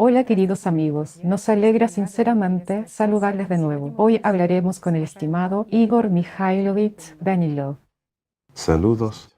Hola queridos amigos, nos alegra sinceramente saludarles de nuevo. Hoy hablaremos con el estimado Igor Mikhailovich Danilov. Saludos.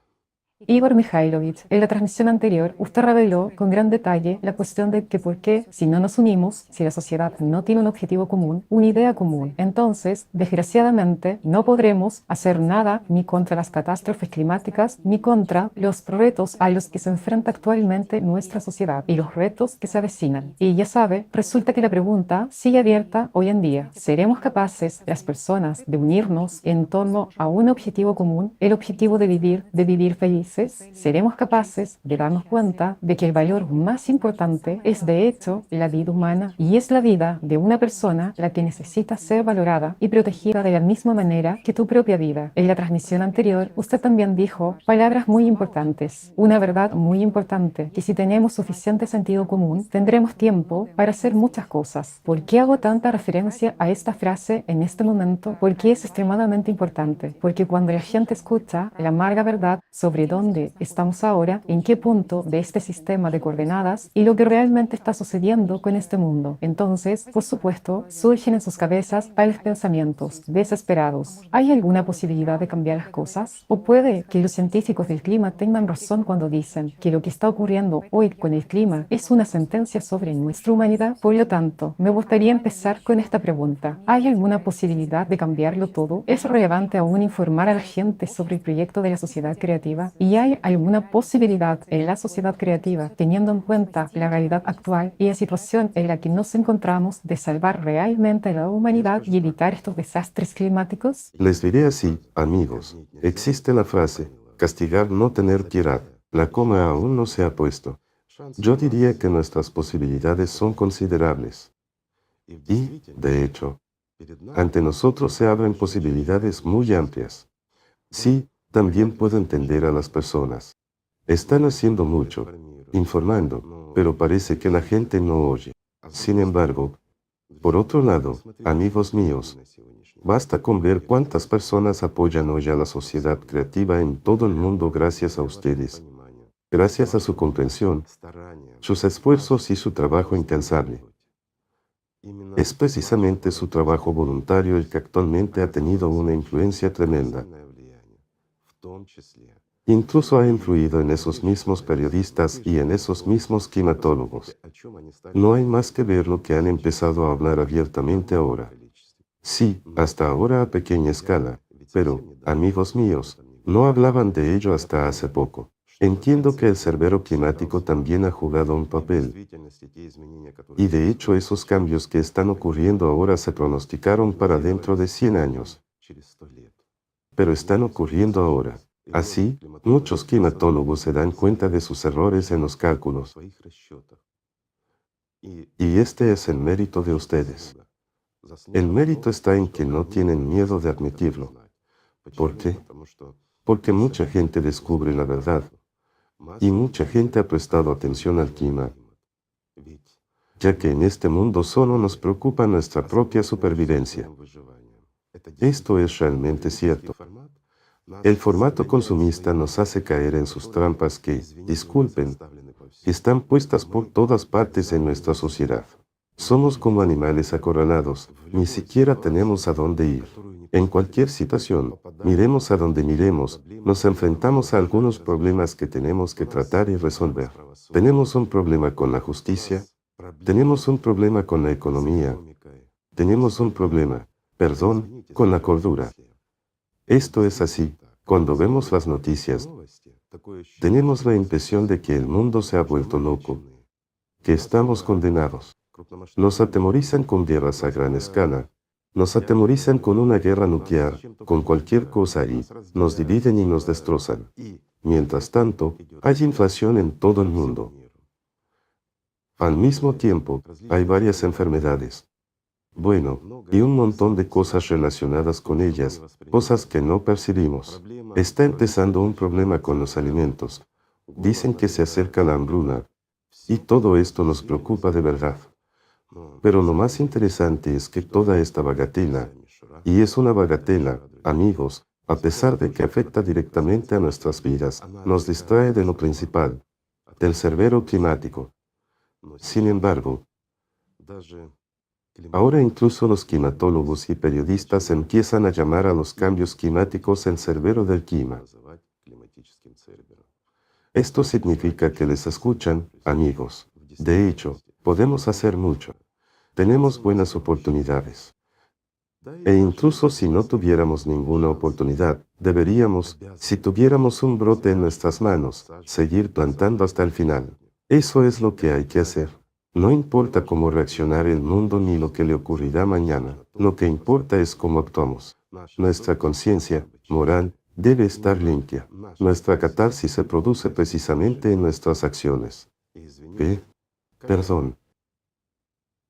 Igor Mikhailovich, en la transmisión anterior, usted reveló con gran detalle la cuestión de que por qué, si no nos unimos, si la sociedad no tiene un objetivo común, una idea común, entonces, desgraciadamente, no podremos hacer nada ni contra las catástrofes climáticas, ni contra los retos a los que se enfrenta actualmente nuestra sociedad y los retos que se avecinan. Y ya sabe, resulta que la pregunta sigue abierta hoy en día. ¿Seremos capaces, las personas, de unirnos en torno a un objetivo común, el objetivo de vivir felices? ¿Seremos capaces de darnos cuenta de que el valor más importante es de hecho la vida humana y es la vida de una persona la que necesita ser valorada y protegida de la misma manera que tu propia vida? En la transmisión anterior, usted también dijo palabras muy importantes, una verdad muy importante, que si tenemos suficiente sentido común, tendremos tiempo para hacer muchas cosas. ¿Por qué hago tanta referencia a esta frase en este momento? Porque es extremadamente importante, porque cuando la gente escucha la amarga verdad sobre dónde estamos ahora, en qué punto de este sistema de coordenadas y lo que realmente está sucediendo con este mundo. Entonces, por supuesto, surgen en sus cabezas tales pensamientos desesperados. ¿Hay alguna posibilidad de cambiar las cosas? ¿O puede que los científicos del clima tengan razón cuando dicen que lo que está ocurriendo hoy con el clima es una sentencia sobre nuestra humanidad? Por lo tanto, me gustaría empezar con esta pregunta. ¿Hay alguna posibilidad de cambiarlo todo? ¿Es relevante aún informar a la gente sobre el proyecto de la sociedad creativa? ¿Y hay alguna posibilidad en la sociedad creativa, teniendo en cuenta la realidad actual y la situación en la que nos encontramos, de salvar realmente a la humanidad y evitar estos desastres climáticos? Les diré así, amigos. Existe la frase, castigar no tener piedad. La coma aún no se ha puesto. Yo diría que nuestras posibilidades son considerables. Y, de hecho, ante nosotros se abren posibilidades muy amplias. Sí, también puedo entender a las personas. Están haciendo mucho, informando, pero parece que la gente no oye. Sin embargo, por otro lado, amigos míos, basta con ver cuántas personas apoyan hoy a la sociedad creativa en todo el mundo gracias a ustedes, gracias a su comprensión, sus esfuerzos y su trabajo incansable. Es precisamente su trabajo voluntario el que actualmente ha tenido una influencia tremenda. Incluso ha influido en esos mismos periodistas y en esos mismos climatólogos. No hay más que ver lo que han empezado a hablar abiertamente ahora. Sí, hasta ahora a pequeña escala, pero, amigos míos, no hablaban de ello hasta hace poco. Entiendo que el cerbero climático también ha jugado un papel. Y de hecho esos cambios que están ocurriendo ahora se pronosticaron para dentro de 100 años. Pero están ocurriendo ahora. Así, muchos climatólogos se dan cuenta de sus errores en los cálculos. Y este es el mérito de ustedes. El mérito está en que no tienen miedo de admitirlo. ¿Por qué? Porque mucha gente descubre la verdad y mucha gente ha prestado atención al clima, ya que en este mundo solo nos preocupa nuestra propia supervivencia. Esto es realmente cierto. El formato consumista nos hace caer en sus trampas que, disculpen, están puestas por todas partes en nuestra sociedad. Somos como animales acorralados, ni siquiera tenemos a dónde ir. En cualquier situación, miremos a donde miremos, nos enfrentamos a algunos problemas que tenemos que tratar y resolver. Tenemos un problema con la justicia, tenemos un problema con la economía, tenemos un problema, perdón, con la cordura. Esto es así. Cuando vemos las noticias, tenemos la impresión de que el mundo se ha vuelto loco, que estamos condenados. Nos atemorizan con guerras a gran escala, nos atemorizan con una guerra nuclear, con cualquier cosa y nos dividen y nos destrozan. Mientras tanto, hay inflación en todo el mundo. Al mismo tiempo, hay varias enfermedades. Bueno, y un montón de cosas relacionadas con ellas, cosas que no percibimos. Está empezando un problema con los alimentos. Dicen que se acerca la hambruna. Y todo esto nos preocupa de verdad. Pero lo más interesante es que toda esta bagatela, y es una bagatela, amigos, a pesar de que afecta directamente a nuestras vidas, nos distrae de lo principal, del cerbero climático. Sin embargo, Ahora incluso los climatólogos y periodistas empiezan a llamar a los cambios climáticos el cerbero del clima. Esto significa que les escuchan, amigos. De hecho, podemos hacer mucho. Tenemos buenas oportunidades. E incluso si no tuviéramos ninguna oportunidad, deberíamos, si tuviéramos un brote en nuestras manos, seguir plantando hasta el final. Eso es lo que hay que hacer. No importa cómo reaccionar el mundo ni lo que le ocurrirá mañana, lo que importa es cómo actuamos. Nuestra conciencia, moral, debe estar limpia. Nuestra catarsis se produce precisamente en nuestras acciones. ¿Qué? Perdón.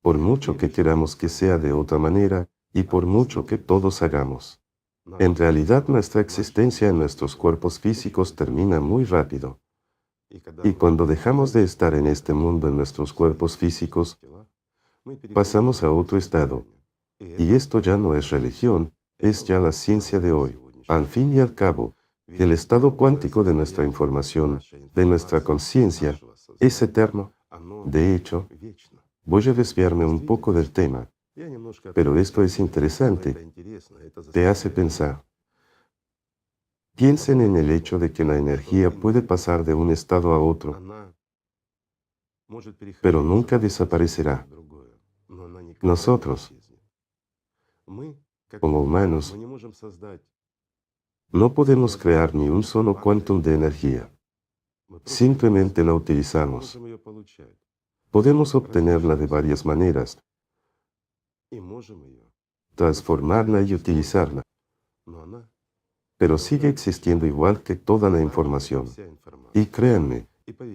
Por mucho que queramos que sea de otra manera, y por mucho que todos hagamos. En realidad nuestra existencia en nuestros cuerpos físicos termina muy rápido. Y cuando dejamos de estar en este mundo en nuestros cuerpos físicos, pasamos a otro estado. Y esto ya no es religión, es ya la ciencia de hoy. Al fin y al cabo, el estado cuántico de nuestra información, de nuestra conciencia, es eterno. De hecho, voy a desviarme un poco del tema, pero esto es interesante. Te hace pensar. Piensen en el hecho de que la energía puede pasar de un estado a otro, pero nunca desaparecerá. Nosotros, como humanos, no podemos crear ni un solo quantum de energía. Simplemente la utilizamos. Podemos obtenerla de varias maneras, transformarla y utilizarla, pero sigue existiendo igual que toda la información. Y créanme,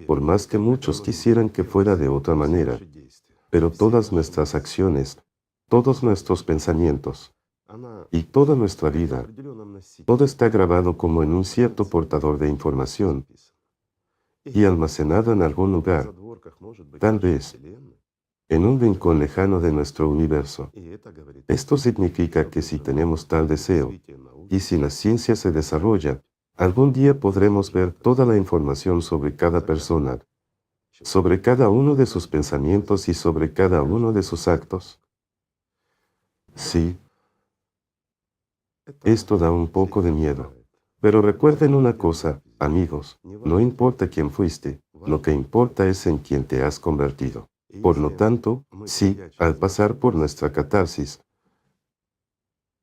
por más que muchos quisieran que fuera de otra manera, pero todas nuestras acciones, todos nuestros pensamientos y toda nuestra vida, todo está grabado como en un cierto portador de información y almacenado en algún lugar, tal vez en un rincón lejano de nuestro universo. Esto significa que si tenemos tal deseo, y si la ciencia se desarrolla, algún día podremos ver toda la información sobre cada persona, sobre cada uno de sus pensamientos y sobre cada uno de sus actos. Sí, esto da un poco de miedo. Pero recuerden una cosa, amigos, no importa quién fuiste, lo que importa es en quién te has convertido. Por lo tanto, si, al pasar por nuestra catarsis,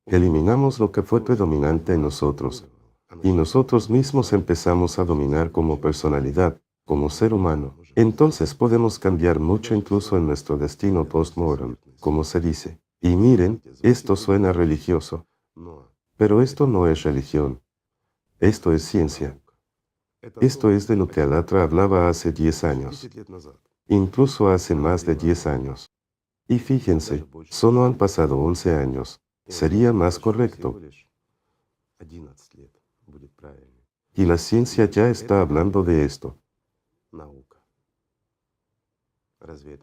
eliminamos lo que fue predominante en nosotros, y nosotros mismos empezamos a dominar como personalidad, como ser humano, entonces podemos cambiar mucho incluso en nuestro destino post-mortem, como se dice. Y miren, esto suena religioso, pero esto no es religión. Esto es ciencia. Esto es de lo que Alatra hablaba hace 10 años. Incluso hace más de 10 años. Y fíjense, solo han pasado 11 años. Sería más correcto. Y la ciencia ya está hablando de esto.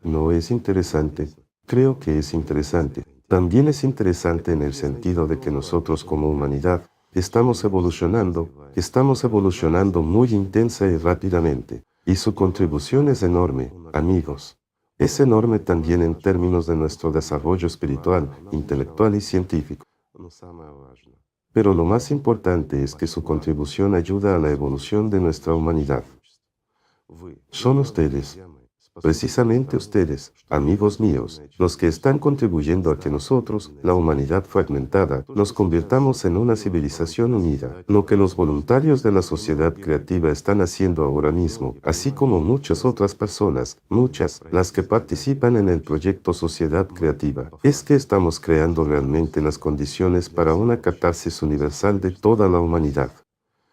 ¿No es interesante? Creo que es interesante. También es interesante en el sentido de que nosotros como humanidad estamos evolucionando muy intensa y rápidamente. Y su contribución es enorme, amigos. Es enorme también en términos de nuestro desarrollo espiritual, intelectual y científico. Pero lo más importante es que su contribución ayuda a la evolución de nuestra humanidad. Son ustedes, precisamente ustedes, amigos míos, los que están contribuyendo a que nosotros, la humanidad fragmentada, nos convirtamos en una civilización unida. Lo que los voluntarios de la sociedad creativa están haciendo ahora mismo, así como muchas otras personas, muchas, las que participan en el proyecto Sociedad Creativa, es que estamos creando realmente las condiciones para una catarsis universal de toda la humanidad.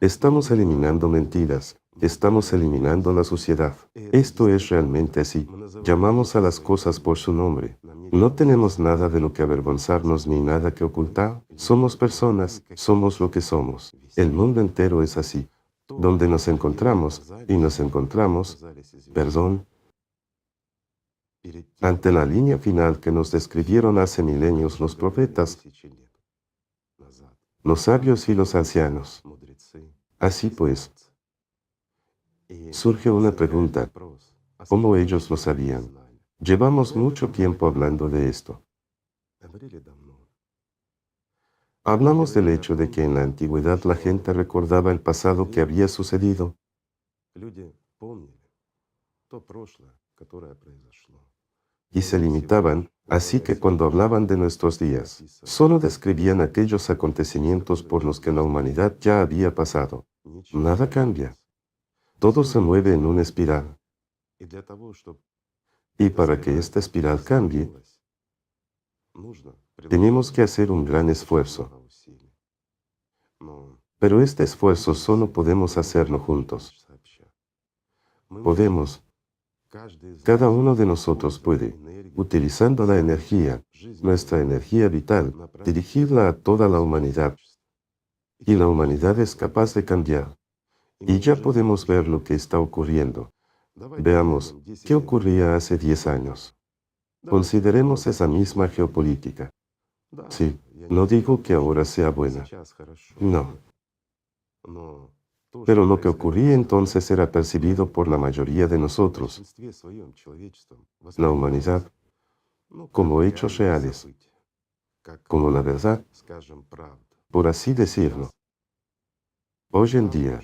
Estamos eliminando mentiras. Estamos eliminando la suciedad. Esto es realmente así. Llamamos a las cosas por su nombre. No tenemos nada de lo que avergonzarnos ni nada que ocultar. Somos personas, somos lo que somos. El mundo entero es así. Donde nos encontramos, y nos encontramos, ante la línea final que nos describieron hace milenios los profetas, los sabios y los ancianos. Así pues, surge una pregunta, ¿cómo ellos lo sabían? Llevamos mucho tiempo hablando de esto. Hablamos del hecho de que en la antigüedad la gente recordaba el pasado que había sucedido y se limitaban, así que cuando hablaban de nuestros días, solo describían aquellos acontecimientos por los que la humanidad ya había pasado. Nada cambia. Todo se mueve en una espiral. Y para que esta espiral cambie, tenemos que hacer un gran esfuerzo. Pero este esfuerzo solo podemos hacerlo juntos. Podemos, cada uno de nosotros puede, utilizando la energía, nuestra energía vital, dirigirla a toda la humanidad. Y la humanidad es capaz de cambiar. Y ya podemos ver lo que está ocurriendo. Veamos, ¿qué ocurría hace 10 años? Consideremos esa misma geopolítica. Sí, no digo que ahora sea buena. No. Pero lo que ocurría entonces era percibido por la mayoría de nosotros, la humanidad, como hechos reales, como la verdad, por así decirlo. Hoy en día,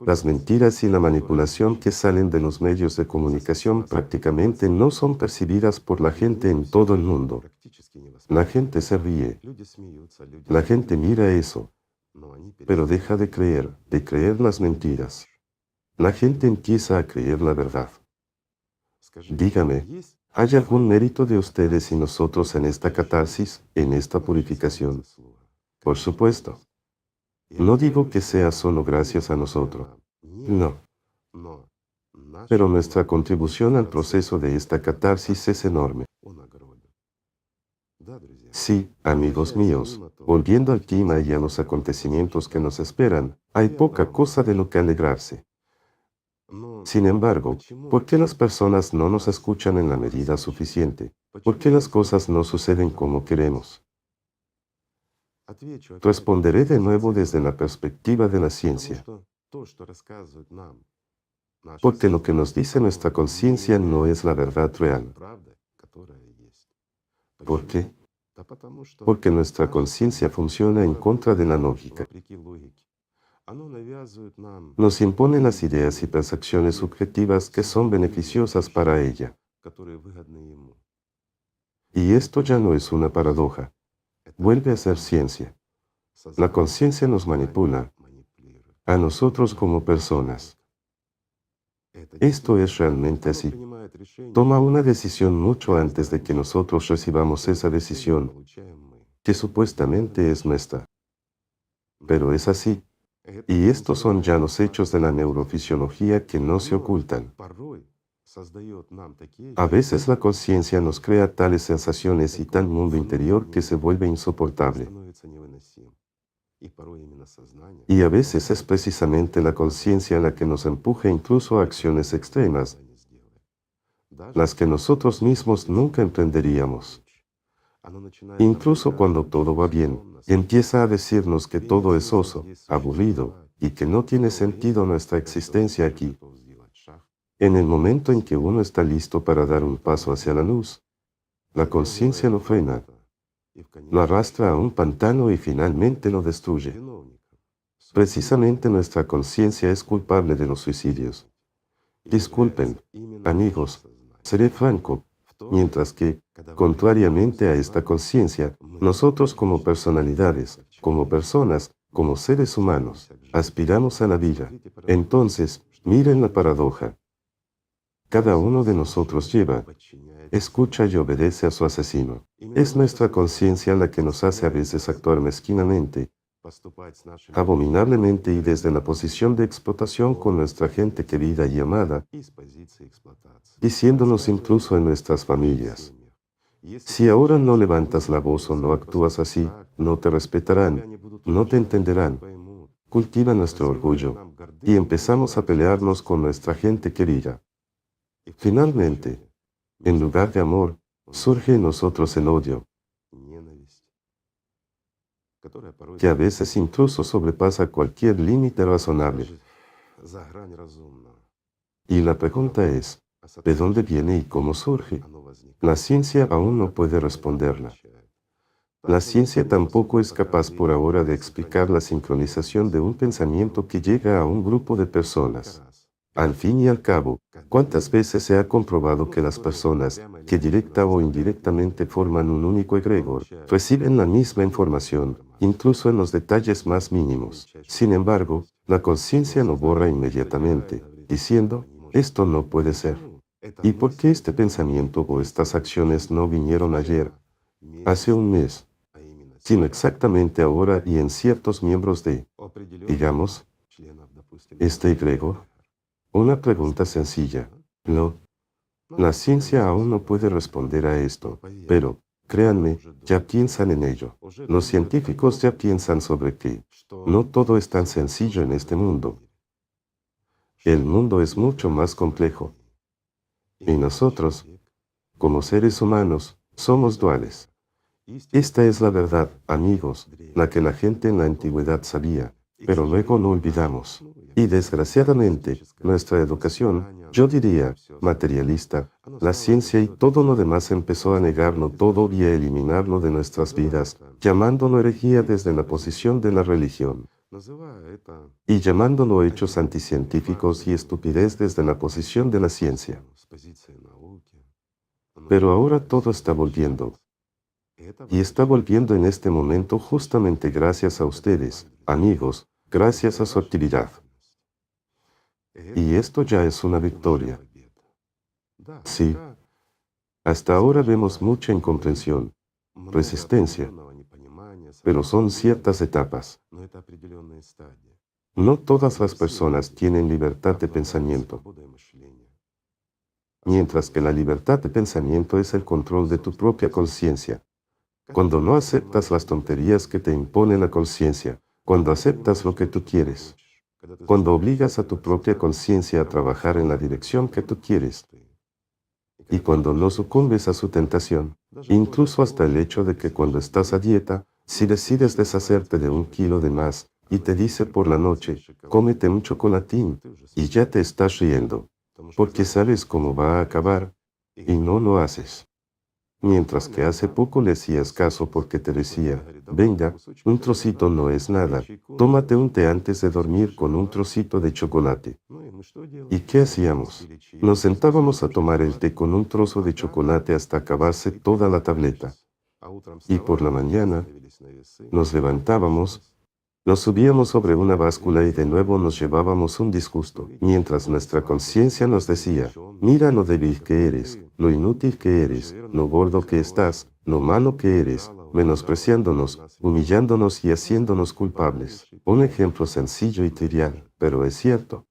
las mentiras y la manipulación que salen de los medios de comunicación prácticamente no son percibidas por la gente en todo el mundo. La gente se ríe. La gente mira eso, pero deja de creer las mentiras. La gente empieza a creer la verdad. Dígame, ¿hay algún mérito de ustedes y nosotros en esta catarsis, en esta purificación? Por supuesto. No digo que sea solo gracias a nosotros. No. Pero nuestra contribución al proceso de esta catarsis es enorme. Sí, amigos míos, volviendo al clima y a los acontecimientos que nos esperan, hay poca cosa de lo que alegrarse. Sin embargo, ¿por qué las personas no nos escuchan en la medida suficiente? ¿Por qué las cosas no suceden como queremos? Responderé de nuevo desde la perspectiva de la ciencia. Porque lo que nos dice nuestra conciencia no es la verdad real. ¿Por qué? Porque nuestra conciencia funciona en contra de la lógica. Nos impone las ideas y percepciones subjetivas que son beneficiosas para ella. Y esto ya no es una paradoja. Vuelve a ser ciencia. La conciencia nos manipula a nosotros como personas. Esto es realmente así. Toma una decisión mucho antes de que nosotros recibamos esa decisión, que supuestamente es nuestra. Pero es así. Y estos son ya los hechos de la neurofisiología que no se ocultan. A veces la conciencia nos crea tales sensaciones y tal mundo interior que se vuelve insoportable. Y a veces es precisamente la conciencia la que nos empuja incluso a acciones extremas, las que nosotros mismos nunca emprenderíamos. Incluso cuando todo va bien, empieza a decirnos que todo es oso, aburrido, y que no tiene sentido nuestra existencia aquí. En el momento en que uno está listo para dar un paso hacia la luz, la conciencia lo frena, lo arrastra a un pantano y finalmente lo destruye. Precisamente nuestra conciencia es culpable de los suicidios. Disculpen, amigos, seré franco, mientras que, contrariamente a esta conciencia, nosotros como personalidades, como personas, como seres humanos, aspiramos a la vida. Entonces, miren la paradoja. Cada uno de nosotros lleva, escucha y obedece a su asesino. Es nuestra conciencia la que nos hace a veces actuar mezquinamente, abominablemente y desde la posición de explotación con nuestra gente querida y amada, diciéndonos incluso en nuestras familias: si ahora no levantas la voz o no actúas así, no te respetarán, no te entenderán. Cultiva nuestro orgullo y empezamos a pelearnos con nuestra gente querida. Finalmente, en lugar de amor, surge en nosotros el odio, que a veces incluso sobrepasa cualquier límite razonable. Y la pregunta es, ¿De dónde viene y cómo surge? La ciencia aún no puede responderla. La ciencia tampoco es capaz por ahora de explicar la sincronización de un pensamiento que llega a un grupo de personas. Al fin y al cabo, ¿cuántas veces se ha comprobado que las personas, que directa o indirectamente forman un único egregor, reciben la misma información, incluso en los detalles más mínimos? Sin embargo, la conciencia no borra inmediatamente, diciendo, esto no puede ser. ¿Y por qué este pensamiento o estas acciones no vinieron ayer, hace un mes, sino exactamente ahora y en ciertos miembros de, digamos, este egregor? Una pregunta sencilla. La ciencia aún no puede responder a esto, pero, créanme, ya piensan en ello. Los científicos ya piensan sobre que no todo es tan sencillo en este mundo. El mundo es mucho más complejo. Y nosotros, como seres humanos, somos duales. Esta es la verdad, amigos, la que la gente en la antigüedad sabía, pero luego no olvidamos. Y desgraciadamente, nuestra educación, yo diría, materialista, la ciencia y todo lo demás empezó a negarlo todo y a eliminarlo de nuestras vidas, llamándolo herejía desde la posición de la religión. Y llamándolo hechos anticientíficos y estupidez desde la posición de la ciencia. Pero ahora todo está volviendo. Y está volviendo en este momento justamente gracias a ustedes, amigos, gracias a su actividad. Y esto ya es una victoria. Sí, hasta ahora vemos mucha incomprensión, resistencia, pero son ciertas etapas. No todas las personas tienen libertad de pensamiento, mientras que la libertad de pensamiento es el control de tu propia conciencia. Cuando no aceptas las tonterías que te impone la conciencia, cuando aceptas lo que tú quieres, cuando obligas a tu propia conciencia a trabajar en la dirección que tú quieres, y cuando no sucumbes a su tentación, incluso hasta el hecho de que cuando estás a dieta, si decides deshacerte de 1 kilo de más, y te dice por la noche, cómete un chocolatín, y ya te estás riendo, porque sabes cómo va a acabar, y no lo haces. Mientras que hace poco le hacías caso porque te decía, venga, un trocito no es nada, tómate un té antes de dormir con un trocito de chocolate. ¿Y qué hacíamos? Nos sentábamos a tomar el té con un trozo de chocolate hasta acabarse toda la tableta. Y por la mañana, nos levantábamos, nos subíamos sobre una báscula y de nuevo nos llevábamos un disgusto, mientras nuestra conciencia nos decía, mira lo débil que eres, lo inútil que eres, lo gordo que estás, lo malo que eres, menospreciándonos, humillándonos y haciéndonos culpables. Un ejemplo sencillo y trivial, pero es cierto.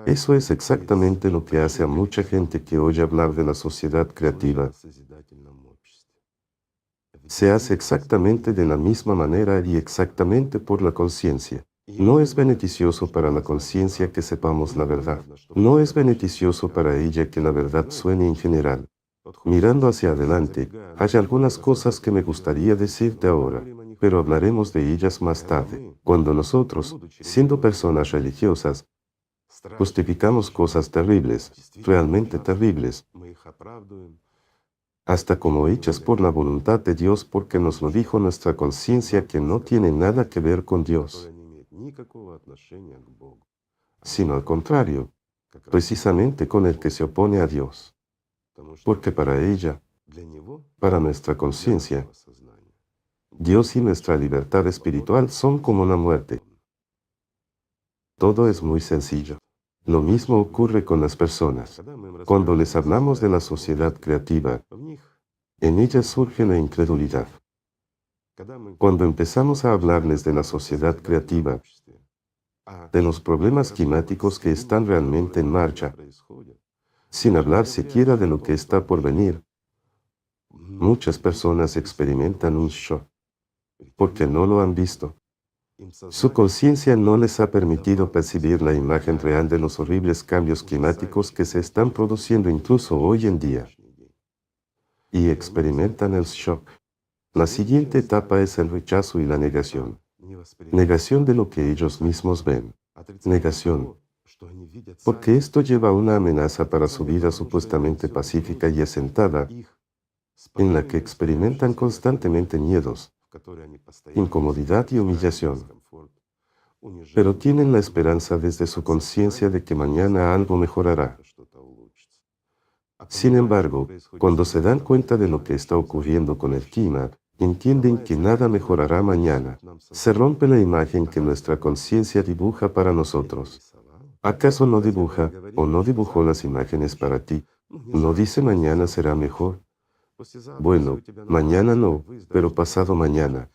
Eso es exactamente lo que hace a mucha gente que oye hablar de la sociedad creativa. Se hace exactamente de la misma manera y exactamente por la conciencia. No es beneficioso para la conciencia que sepamos la verdad. No es beneficioso para ella que la verdad suene en general. Mirando hacia adelante, hay algunas cosas que me gustaría decirte ahora, pero hablaremos de ellas más tarde, cuando nosotros, siendo personas religiosas, justificamos cosas terribles, realmente terribles, hasta como hechas por la voluntad de Dios porque nos lo dijo nuestra conciencia que no tiene nada que ver con Dios, sino al contrario, precisamente con el que se opone a Dios. Porque para ella, para nuestra conciencia, Dios y nuestra libertad espiritual son como la muerte. Todo es muy sencillo. Lo mismo ocurre con las personas. Cuando les hablamos de la sociedad creativa, en ellas surge la incredulidad. Cuando empezamos a hablarles de la sociedad creativa, de los problemas climáticos que están realmente en marcha, sin hablar siquiera de lo que está por venir, muchas personas experimentan un shock, porque no lo han visto. Su conciencia no les ha permitido percibir la imagen real de los horribles cambios climáticos que se están produciendo incluso hoy en día. Y experimentan el shock. La siguiente etapa es el rechazo y la negación. Negación de lo que ellos mismos ven. Negación, Porque esto lleva a una amenaza para su vida supuestamente pacífica y asentada, en la que experimentan constantemente miedos, incomodidad y humillación. Pero tienen la esperanza desde su conciencia de que mañana algo mejorará. Sin embargo, cuando se dan cuenta de lo que está ocurriendo con el clima, entienden que nada mejorará mañana. Se rompe la imagen que nuestra conciencia dibuja para nosotros. ¿Acaso no dibuja o no dibujó las imágenes para ti? ¿No dice mañana será mejor? Bueno, mañana no, pero pasado mañana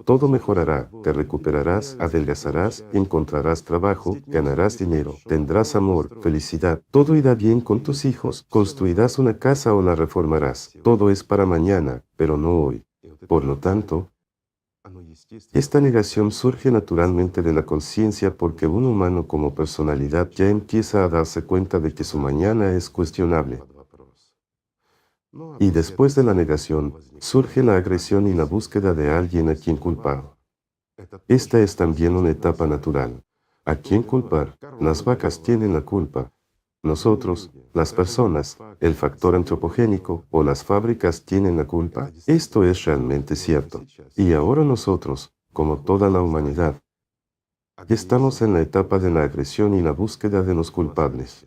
todo mejorará, te recuperarás, adelgazarás, encontrarás trabajo, ganarás dinero, tendrás amor, felicidad, todo irá bien con tus hijos, construirás una casa o la reformarás. Todo es para mañana, pero no hoy. Por lo tanto, esta negación surge naturalmente de la conciencia porque un humano como personalidad ya empieza a darse cuenta de que su mañana es cuestionable. Y después de la negación, surge la agresión y la búsqueda de alguien a quien culpar. Esta es también una etapa natural. ¿A quién culpar? Las vacas tienen la culpa. Nosotros, las personas, el factor antropogénico o las fábricas tienen la culpa. Esto es realmente cierto. Y ahora nosotros, como toda la humanidad, estamos en la etapa de la agresión y la búsqueda de los culpables.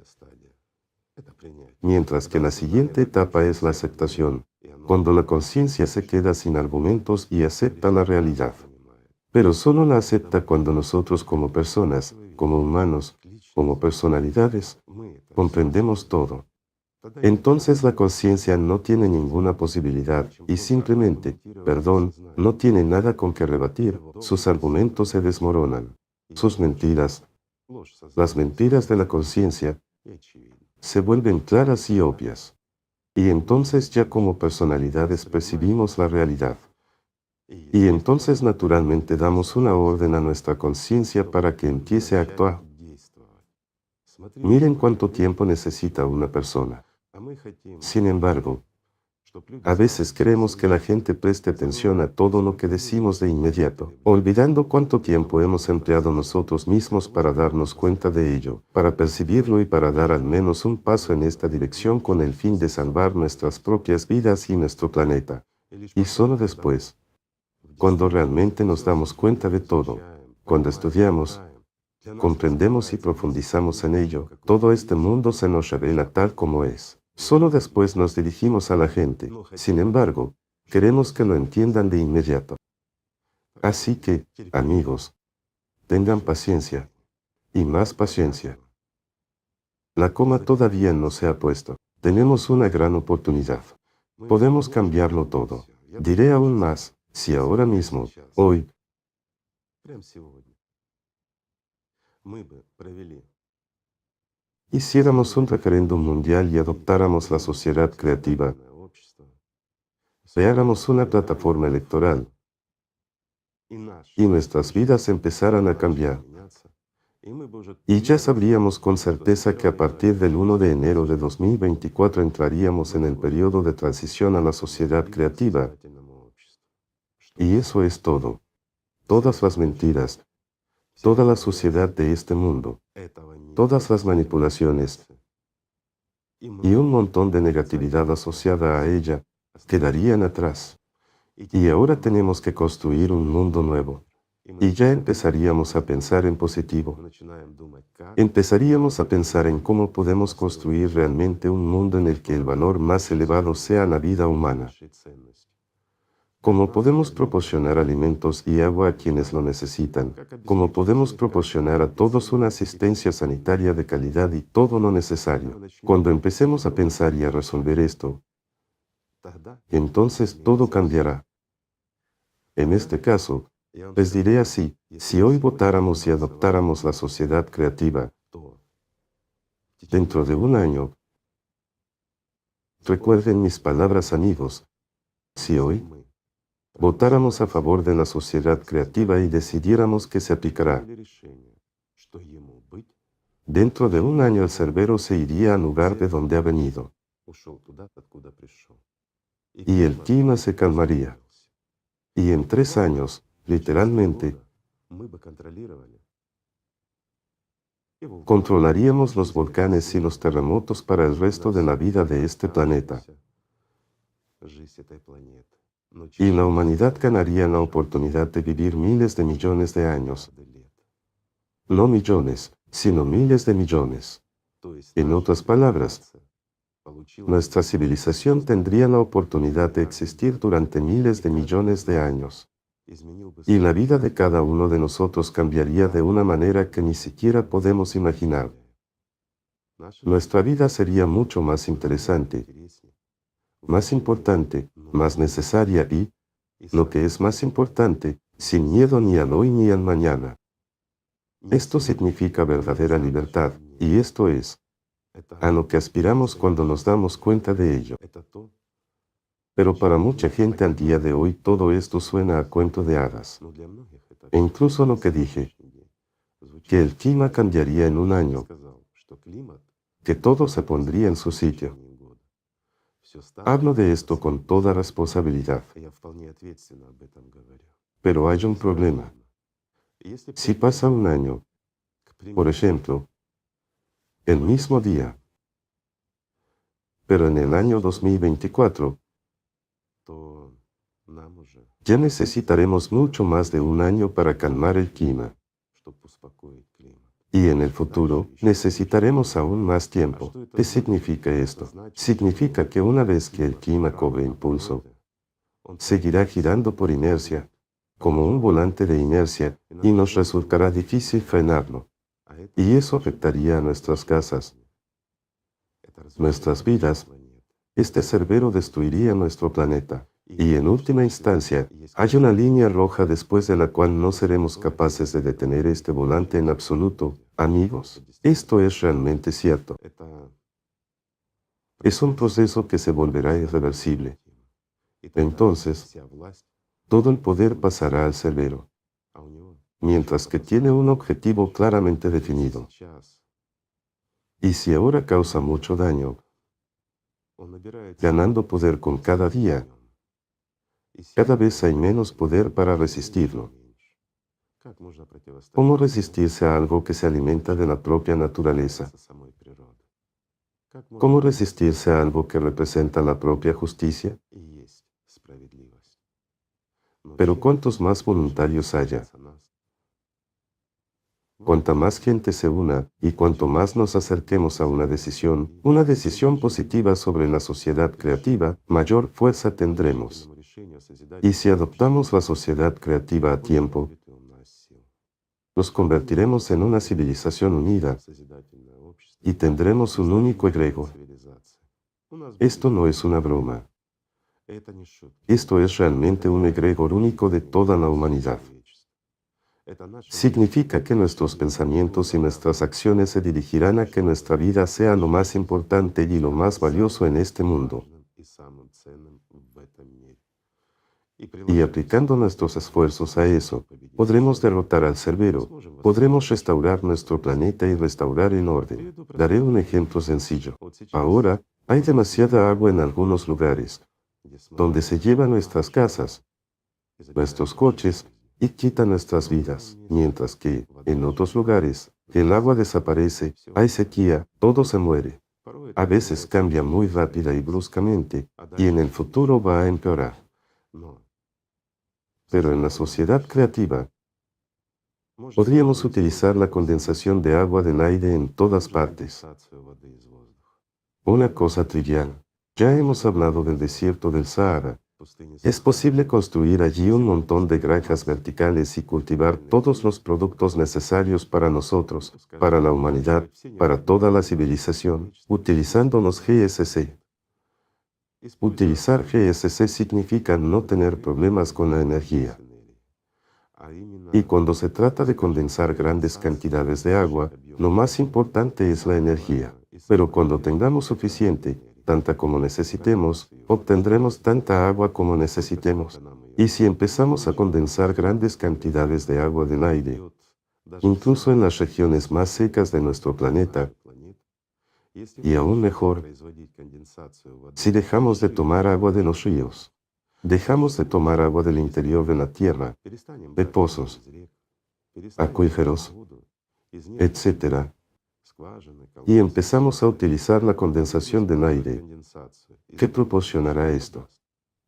Mientras que la siguiente etapa es la aceptación, cuando la conciencia se queda sin argumentos y acepta la realidad. Pero solo la acepta cuando nosotros como personas, como humanos, como personalidades, comprendemos todo. Entonces la conciencia no tiene ninguna posibilidad y simplemente, no tiene nada con que rebatir, sus argumentos se desmoronan. Sus mentiras, las mentiras de la conciencia, se vuelven claras y obvias. Y entonces ya como personalidades percibimos la realidad. Y entonces naturalmente damos una orden a nuestra conciencia para que empiece a actuar. Miren cuánto tiempo necesita una persona. Sin embargo, a veces queremos que la gente preste atención a todo lo que decimos de inmediato, olvidando cuánto tiempo hemos empleado nosotros mismos para darnos cuenta de ello, para percibirlo y para dar al menos un paso en esta dirección con el fin de salvar nuestras propias vidas y nuestro planeta. Y solo después, cuando realmente nos damos cuenta de todo, cuando estudiamos, comprendemos y profundizamos en ello, todo este mundo se nos revela tal como es. Solo después nos dirigimos a la gente. Sin embargo, queremos que lo entiendan de inmediato. Así que, amigos, tengan paciencia, y más paciencia. La coma todavía no se ha puesto. Tenemos una gran oportunidad. Podemos cambiarlo todo. Diré aún más, si ahora mismo, hoy, hiciéramos un referéndum mundial y adoptáramos la sociedad creativa, creáramos una plataforma electoral, y nuestras vidas empezaran a cambiar. Y ya sabríamos con certeza que a partir del 1 de enero de 2024 entraríamos en el periodo de transición a la sociedad creativa. Y eso es todo. Todas las mentiras, toda la suciedad de este mundo, todas las manipulaciones y un montón de negatividad asociada a ella quedarían atrás. Y ahora tenemos que construir un mundo nuevo. Y ya empezaríamos a pensar en positivo. Empezaríamos a pensar en cómo podemos construir realmente un mundo en el que el valor más elevado sea la vida humana. Cómo podemos proporcionar alimentos y agua a quienes lo necesitan. Cómo podemos proporcionar a todos una asistencia sanitaria de calidad y todo lo necesario. Cuando empecemos a pensar y a resolver esto, entonces todo cambiará. En este caso, les diré así, si hoy votáramos y adoptáramos la sociedad creativa, dentro de un año, recuerden mis palabras amigos, si hoy votáramos a favor de la sociedad creativa y decidiéramos que se aplicará, dentro de un año el cerbero se iría al lugar de donde ha venido, y el clima se calmaría. Y en 3 años, literalmente, Controlaríamos los volcanes y los terremotos para el resto de la vida de este planeta. Y la humanidad ganaría la oportunidad de vivir miles de millones de años. No millones, sino miles de millones. En otras palabras, nuestra civilización tendría la oportunidad de existir durante miles de millones de años. Y la vida de cada uno de nosotros cambiaría de una manera que ni siquiera podemos imaginar. Nuestra vida sería mucho más interesante, más importante, más necesaria y, lo que es más importante, sin miedo ni al hoy ni al mañana. Esto significa verdadera libertad, y esto es a lo que aspiramos cuando nos damos cuenta de ello. Pero para mucha gente al día de hoy todo esto suena a cuento de hadas. E incluso lo que dije, que el clima cambiaría en un año, que todo se pondría en su sitio. Hablo de esto con toda responsabilidad. Pero hay un problema. Si pasa un año, por ejemplo, el mismo día, pero en el año 2024, ya necesitaremos mucho más de un año para calmar el clima. Y en el futuro necesitaremos aún más tiempo. ¿Qué significa esto? Significa que una vez que el clima cobre impulso, seguirá girando por inercia, como un volante de inercia, y nos resultará difícil frenarlo. Y eso afectaría a nuestras casas, nuestras vidas. Este cerbero destruiría nuestro planeta. Y en última instancia, hay una línea roja después de la cual no seremos capaces de detener este volante en absoluto. Amigos, esto es realmente cierto. Es un proceso que se volverá irreversible. Entonces, todo el poder pasará al cerbero, mientras que tiene un objetivo claramente definido. Y si ahora causa mucho daño, ganando poder con cada día, cada vez hay menos poder para resistirlo. ¿Cómo resistirse a algo que se alimenta de la propia naturaleza? ¿Cómo resistirse a algo que representa la propia justicia? Pero cuantos más voluntarios haya, cuanta más gente se una y cuanto más nos acerquemos a una decisión positiva sobre la sociedad creativa, mayor fuerza tendremos. Y si adoptamos la sociedad creativa a tiempo, nos convertiremos en una civilización unida y tendremos un único egregor. Esto no es una broma. Esto es realmente un egregor único de toda la humanidad. Significa que nuestros pensamientos y nuestras acciones se dirigirán a que nuestra vida sea lo más importante y lo más valioso en este mundo. Y aplicando nuestros esfuerzos a eso, podremos derrotar al cerbero, podremos restaurar nuestro planeta y restaurar el orden. Daré un ejemplo sencillo. Ahora, hay demasiada agua en algunos lugares, donde se lleva nuestras casas, nuestros coches y quita nuestras vidas, mientras que, en otros lugares, el agua desaparece, hay sequía, todo se muere. A veces cambia muy rápida y bruscamente, y en el futuro va a empeorar. Pero en la sociedad creativa, podríamos utilizar la condensación de agua del aire en todas partes. Una cosa trivial. Ya hemos hablado del desierto del Sahara. Es posible construir allí un montón de granjas verticales y cultivar todos los productos necesarios para nosotros, para la humanidad, para toda la civilización, utilizando los GSC. Utilizar GSC significa no tener problemas con la energía. Y cuando se trata de condensar grandes cantidades de agua, lo más importante es la energía. Pero cuando tengamos suficiente, tanta como necesitemos, obtendremos tanta agua como necesitemos. Y si empezamos a condensar grandes cantidades de agua del aire, incluso en las regiones más secas de nuestro planeta, y aún mejor, si dejamos de tomar agua de los ríos, dejamos de tomar agua del interior de la tierra, de pozos, acuíferos, etc., Y empezamos a utilizar la condensación del aire. ¿Qué proporcionará esto?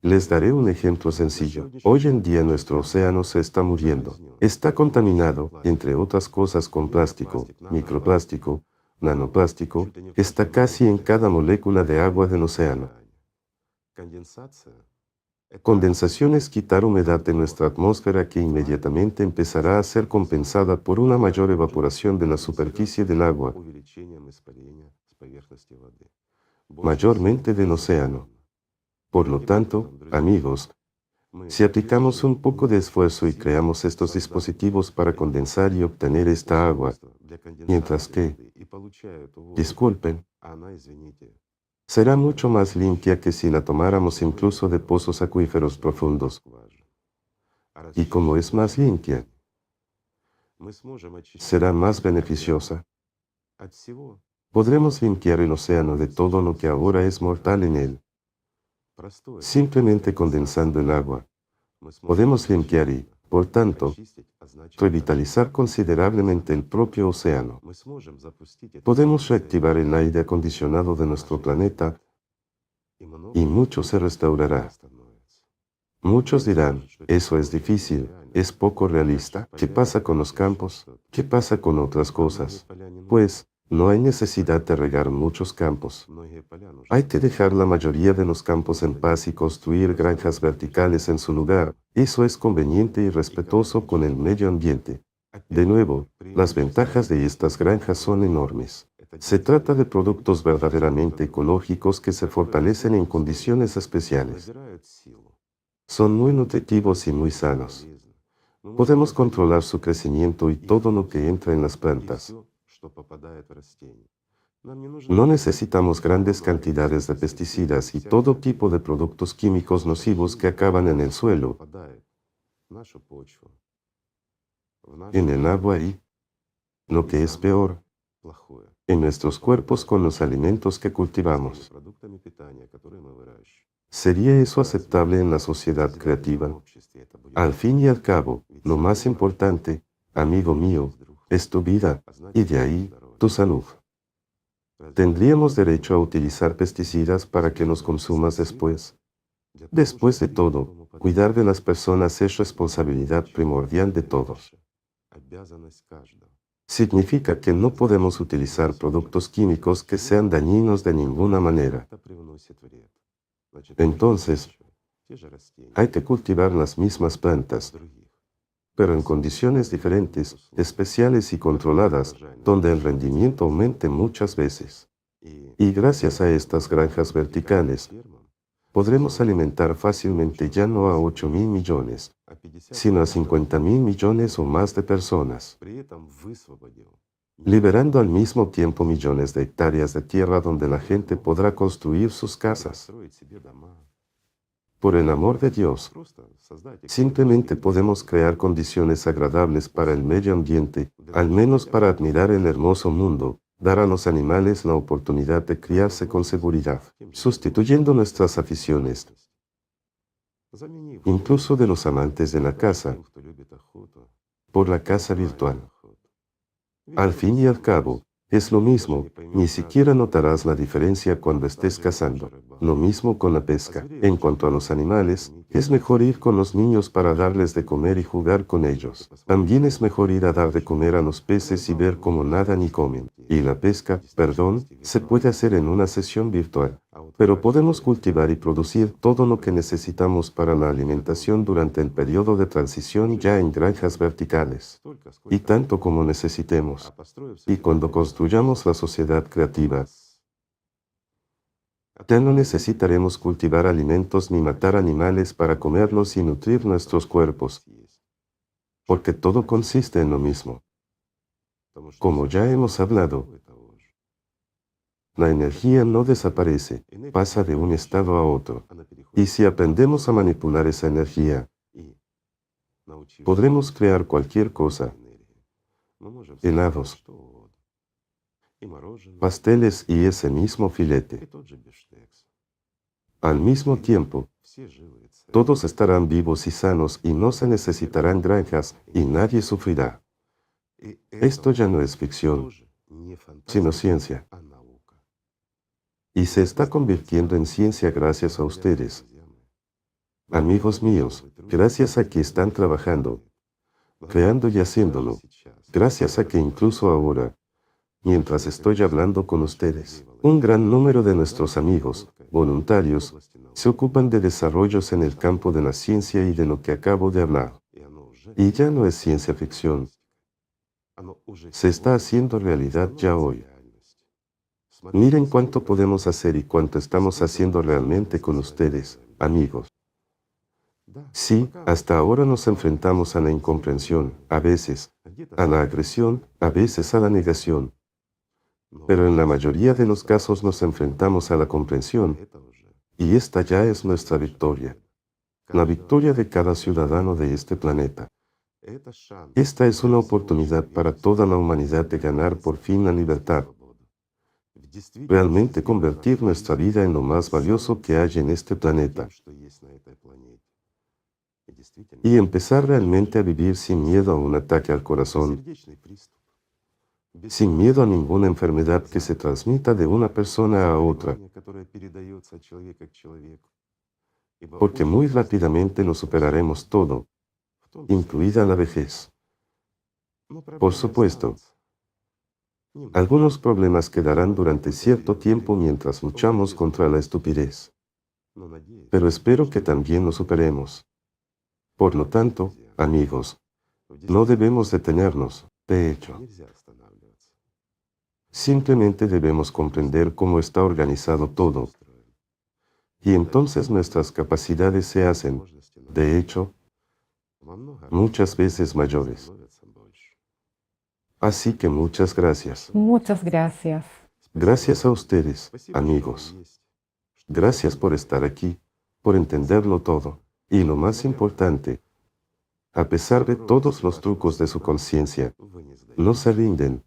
Les daré un ejemplo sencillo. Hoy en día nuestro océano se está muriendo. Está contaminado, entre otras cosas, con plástico, microplástico, nanoplástico, está casi en cada molécula de agua del océano. Condensación es quitar humedad de nuestra atmósfera que inmediatamente empezará a ser compensada por una mayor evaporación de la superficie del agua, mayormente del océano. Por lo tanto, amigos, si aplicamos un poco de esfuerzo y creamos estos dispositivos para condensar y obtener esta agua, mientras que, disculpen, será mucho más limpia que si la tomáramos incluso de pozos acuíferos profundos. Y como es más limpia, será más beneficiosa. Podremos limpiar el océano de todo lo que ahora es mortal en él. Simplemente condensando el agua, podemos limpiar y, por tanto, revitalizar considerablemente el propio océano. Podemos reactivar el aire acondicionado de nuestro planeta y mucho se restaurará. Muchos dirán, eso es difícil, es poco realista. ¿Qué pasa con los campos? ¿Qué pasa con otras cosas? Pues, no hay necesidad de regar muchos campos. Hay que dejar la mayoría de los campos en paz y construir granjas verticales en su lugar. Eso es conveniente y respetuoso con el medio ambiente. De nuevo, las ventajas de estas granjas son enormes. Se trata de productos verdaderamente ecológicos que se fortalecen en condiciones especiales. Son muy nutritivos y muy sanos. Podemos controlar su crecimiento y todo lo que entra en las plantas. No necesitamos grandes cantidades de pesticidas y todo tipo de productos químicos nocivos que acaban en el suelo, en el agua y, lo que es peor, en nuestros cuerpos con los alimentos que cultivamos. ¿Sería eso aceptable en la sociedad creativa? Al fin y al cabo, lo más importante, amigo mío, es tu vida, y de ahí, tu salud. ¿Tendríamos derecho a utilizar pesticidas para que los consumas después? Después de todo, cuidar de las personas es responsabilidad primordial de todos. Significa que no podemos utilizar productos químicos que sean dañinos de ninguna manera. Entonces, hay que cultivar las mismas plantas, pero en condiciones diferentes, especiales y controladas, donde el rendimiento aumente muchas veces. Y gracias a estas granjas verticales, podremos alimentar fácilmente ya no a 8.000 millones, sino a 50.000 millones o más de personas, liberando al mismo tiempo millones de hectáreas de tierra donde la gente podrá construir sus casas. Por el amor de Dios, simplemente podemos crear condiciones agradables para el medio ambiente, al menos para admirar el hermoso mundo, dar a los animales la oportunidad de criarse con seguridad, sustituyendo nuestras aficiones, incluso de los amantes de la caza, por la caza virtual. Al fin y al cabo, es lo mismo, ni siquiera notarás la diferencia cuando estés cazando. Lo mismo con la pesca. En cuanto a los animales, es mejor ir con los niños para darles de comer y jugar con ellos. También es mejor ir a dar de comer a los peces y ver cómo nadan y comen. Y la pesca, se puede hacer en una sesión virtual. Pero podemos cultivar y producir todo lo que necesitamos para la alimentación durante el periodo de transición ya en granjas verticales. Y tanto como necesitemos. Y cuando construyamos la sociedad creativa, ya no necesitaremos cultivar alimentos ni matar animales para comerlos y nutrir nuestros cuerpos, porque todo consiste en lo mismo. Como ya hemos hablado, la energía no desaparece, pasa de un estado a otro. Y si aprendemos a manipular esa energía, podremos crear cualquier cosa. Helados, pasteles y ese mismo filete. Al mismo tiempo, todos estarán vivos y sanos y no se necesitarán granjas y nadie sufrirá. Esto ya no es ficción, sino ciencia. Y se está convirtiendo en ciencia gracias a ustedes. Amigos míos, gracias a que están trabajando, creando y haciéndolo. Gracias a que incluso ahora, mientras estoy hablando con ustedes, un gran número de nuestros amigos, voluntarios, se ocupan de desarrollos en el campo de la ciencia y de lo que acabo de hablar. Y ya no es ciencia ficción. Se está haciendo realidad ya hoy. Miren cuánto podemos hacer y cuánto estamos haciendo realmente con ustedes, amigos. Sí, hasta ahora nos enfrentamos a la incomprensión, a veces, a la agresión, a veces a la negación. Pero en la mayoría de los casos nos enfrentamos a la comprensión, y esta ya es nuestra victoria. La victoria de cada ciudadano de este planeta. Esta es una oportunidad para toda la humanidad de ganar por fin la libertad. Realmente convertir nuestra vida en lo más valioso que hay en este planeta. Y empezar realmente a vivir sin miedo a un ataque al corazón, sin miedo a ninguna enfermedad que se transmita de una persona a otra, porque muy rápidamente lo superaremos todo, incluida la vejez. Por supuesto, algunos problemas quedarán durante cierto tiempo mientras luchamos contra la estupidez, pero espero que también lo superemos. Por lo tanto, amigos, no debemos detenernos, de hecho. Simplemente debemos comprender cómo está organizado todo. Y entonces nuestras capacidades se hacen, de hecho, muchas veces mayores. Así que muchas gracias. Muchas gracias. Gracias a ustedes, amigos. Gracias por estar aquí, por entenderlo todo. Y lo más importante, a pesar de todos los trucos de su conciencia, no se rinden.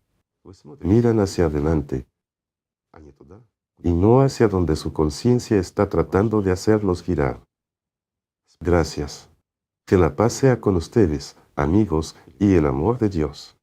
Miran hacia adelante y no hacia donde su conciencia está tratando de hacerlos girar. Gracias. Que la paz sea con ustedes, amigos, y el amor de Dios.